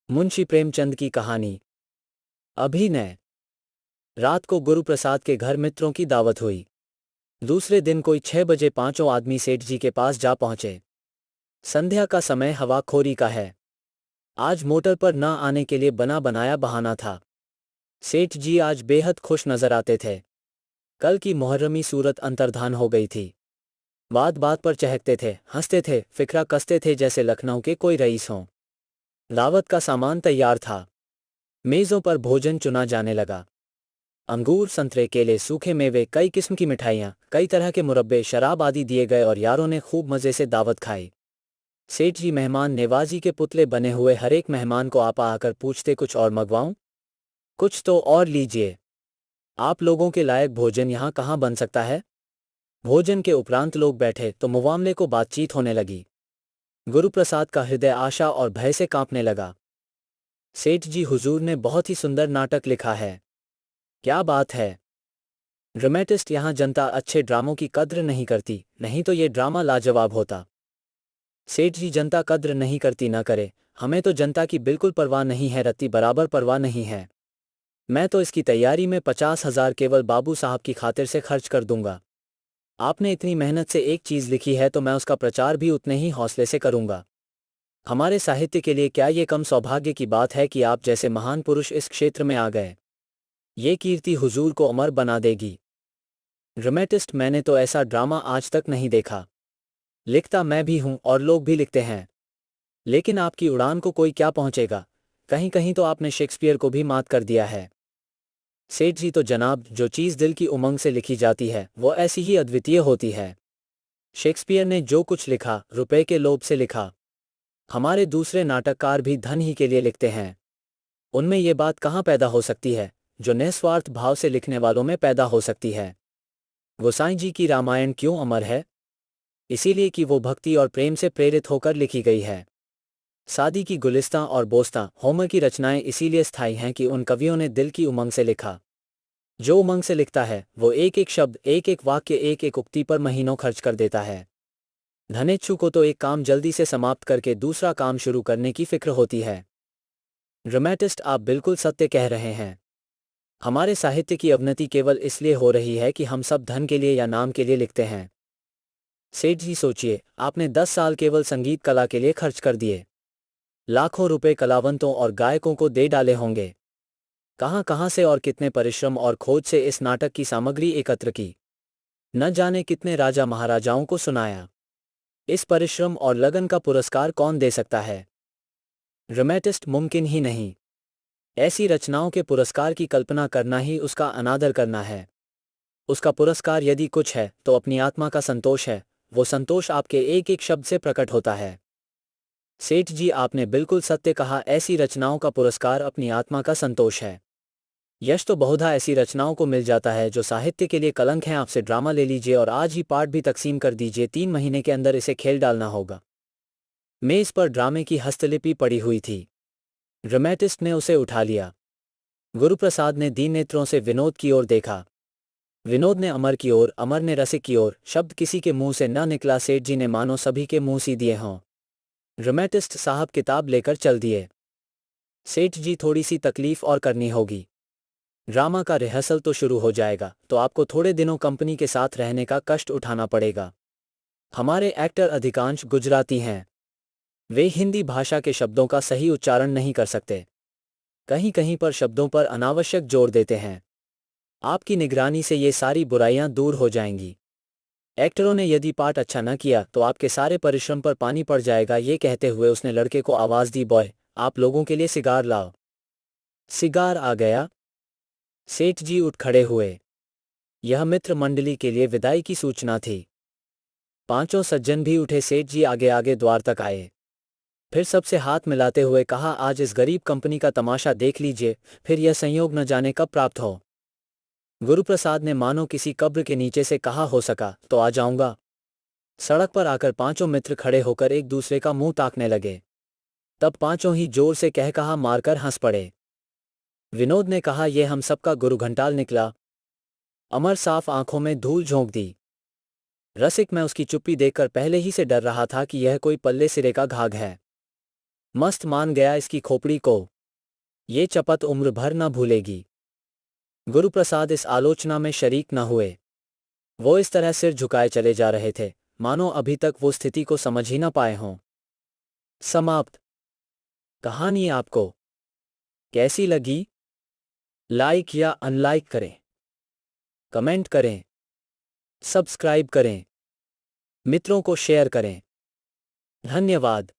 मुंशी प्रेमचंद की कहानी। अभिनय। रात को गुरुप्रसाद के घर मित्रों की दावत हुई। दूसरे दिन कोई 6 बजे पांचों आदमी सेठ जी के पास जा पहुंचे। संध्या का समय हवाखोरी का है। आज मोटर पर न आने के लिए बना बनाया बहाना था। सेठ जी आज बेहद खुश नजर आते थे। कल की मुहर्रमी सूरत अंतर्धान हो गई थी। बात बात पर चहकते थे, हंसते थे, फिक्रा कसते थे जैसे लखनऊ के कोई रईस हों। दावत का सामान तैयार था। मेजों पर भोजन चुना जाने लगा। अंगूर, संतरे, केले, सूखे मेवे, कई किस्म की मिठाइयाँ, कई तरह के मुरब्बे, शराब आदि दिए गए और यारों ने खूब मज़े से दावत खाई। सेठ जी मेहमान नेवाजी के पुतले बने हुए हर एक मेहमान को आपा आकर पूछते, कुछ और मंगवाऊं? कुछ तो और लीजिए। आप लोगों के लायक भोजन यहाँ कहाँ बन सकता है? भोजन के उपरांत लोग बैठे तो मुवामले को बातचीत होने लगी। गुरुप्रसाद का हृदय आशा और भय से कांपने लगा। सेठ जी, हुजूर ने बहुत ही सुंदर नाटक लिखा है। क्या बात है! ड्रामेटिस्ट यहाँ जनता अच्छे ड्रामों की कद्र नहीं करती, नहीं तो ये ड्रामा लाजवाब होता। सेठ जी, जनता कद्र नहीं करती न करे, हमें तो जनता की बिल्कुल परवाह नहीं है, रत्ती बराबर परवाह नहीं है। मैं तो इसकी तैयारी में 50,000 केवल बाबू साहब की खातिर से खर्च कर दूंगा। आपने इतनी मेहनत से एक चीज़ लिखी है तो मैं उसका प्रचार भी उतने ही हौसले से करूंगा। हमारे साहित्य के लिए क्या ये कम सौभाग्य की बात है कि आप जैसे महान पुरुष इस क्षेत्र में आ गए। ये कीर्ति हुजूर को अमर बना देगी। ड्रामेटिस्ट, मैंने तो ऐसा ड्रामा आज तक नहीं देखा। लिखता मैं भी हूं और लोग भी लिखते हैं, लेकिन आपकी उड़ान को कोई क्या पहुंचेगा। कहीं कहीं तो आपने शेक्सपियर को भी मात कर दिया है। सेठ जी, तो जनाब, जो चीज़ दिल की उमंग से लिखी जाती है वो ऐसी ही अद्वितीय होती है। शेक्सपियर ने जो कुछ लिखा रुपए के लोभ से लिखा। हमारे दूसरे नाटककार भी धन ही के लिए लिखते हैं। उनमें ये बात कहाँ पैदा हो सकती है जो निस्वार्थ भाव से लिखने वालों में पैदा हो सकती है। गोसाई जी की रामायण क्यों अमर है? इसीलिए कि वो भक्ति और प्रेम से प्रेरित होकर लिखी गई है। सादी की गुलिस्तां और बोस्तां, होमर की रचनाएं इसीलिए स्थायी हैं कि उन कवियों ने दिल की उमंग से लिखा। जो उमंग से लिखता है वो एक एक शब्द, एक एक वाक्य, एक एक उक्ति पर महीनों खर्च कर देता है। धनेच्छु को तो एक काम जल्दी से समाप्त करके दूसरा काम शुरू करने की फिक्र होती है। ड्रामेटिस्ट, आप बिल्कुल सत्य कह रहे हैं। हमारे साहित्य की अवनति केवल इसलिए हो रही है कि हम सब धन के लिए या नाम के लिए लिखते हैं। सेठ जी, सोचिए, आपने 10 साल केवल संगीत कला के लिए खर्च कर दिए। लाखों रुपए कलावंतों और गायकों को दे डाले होंगे। कहां कहां से और कितने परिश्रम और खोज से इस नाटक की सामग्री एकत्र की। न जाने कितने राजा महाराजाओं को सुनाया। इस परिश्रम और लगन का पुरस्कार कौन दे सकता है? ड्रामेटिस्ट, मुमकिन ही नहीं। ऐसी रचनाओं के पुरस्कार की कल्पना करना ही उसका अनादर करना है। उसका पुरस्कार यदि कुछ है तो अपनी आत्मा का संतोष है। वो संतोष आपके एक एक शब्द से प्रकट होता है। सेठ जी, आपने बिल्कुल सत्य कहा, ऐसी रचनाओं का पुरस्कार अपनी आत्मा का संतोष है। यश तो बहुधा ऐसी रचनाओं को मिल जाता है जो साहित्य के लिए कलंक हैं। आपसे ड्रामा ले लीजिए और आज ही पार्ट भी तकसीम कर दीजिए, 3 महीने के अंदर इसे खेल डालना होगा। मेज पर ड्रामे की हस्तलिपि पड़ी हुई थी। ड्रामेटिस्ट ने उसे उठा लिया। गुरुप्रसाद ने दीन नेत्रों से विनोद की ओर देखा। विनोद ने अमर की ओर, अमर ने रसिक की ओर। शब्द किसी के मुंह से न निकला। सेठ जी ने मानो सभी के मुंह सी दिए हों। ड्रामेटिस्ट साहब किताब लेकर चल दिए। सेठ जी, थोड़ी सी तकलीफ और करनी होगी। ड्रामा का रिहर्सल तो शुरू हो जाएगा तो आपको थोड़े दिनों कंपनी के साथ रहने का कष्ट उठाना पड़ेगा। हमारे एक्टर अधिकांश गुजराती हैं। वे हिंदी भाषा के शब्दों का सही उच्चारण नहीं कर सकते। कहीं कहीं पर शब्दों पर अनावश्यक जोर देते हैं। आपकी निगरानी से ये सारी बुराइयां दूर हो जाएंगी। एक्टरों ने यदि पाठ अच्छा न किया तो आपके सारे परिश्रम पर पानी पड़ जाएगा। ये कहते हुए उसने लड़के को आवाज दी, बॉय, आप लोगों के लिए सिगार लाओ। सिगार आ गया। सेठ जी उठ खड़े हुए। यह मित्र मंडली के लिए विदाई की सूचना थी। पांचों सज्जन भी उठे। सेठ जी आगे आगे द्वार तक आए। फिर सबसे हाथ मिलाते हुए कहा, आज इस गरीब कंपनी का तमाशा देख लीजिए, फिर यह संयोग न जाने कब प्राप्त हो। गुरुप्रसाद ने मानो किसी कब्र के नीचे से कहा, हो सका तो आ जाऊंगा। सड़क पर आकर पांचों मित्र खड़े होकर एक दूसरे का मुंह ताकने लगे। तब पांचों ही जोर से कह कहा मारकर हंस पड़े। विनोद ने कहा, यह हम सबका गुरु घंटाल निकला। अमर साफ आंखों में धूल झोंक दी। रसिक, मैं उसकी चुप्पी देखकर पहले ही से डर रहा था कि यह कोई पल्ले सिरे का घाघ है। मस्त मान गया इसकी खोपड़ी को, ये चपत उम्र भर न भूलेगी। गुरुप्रसाद इस आलोचना में शरीक न हुए। वो इस तरह सिर झुकाए चले जा रहे थे मानो अभी तक वो स्थिति को समझ ही न पाए हों। समाप्त। कहानी आपको कैसी लगी? लाइक या अनलाइक करें, कमेंट करें, सब्सक्राइब करें, मित्रों को शेयर करें। धन्यवाद।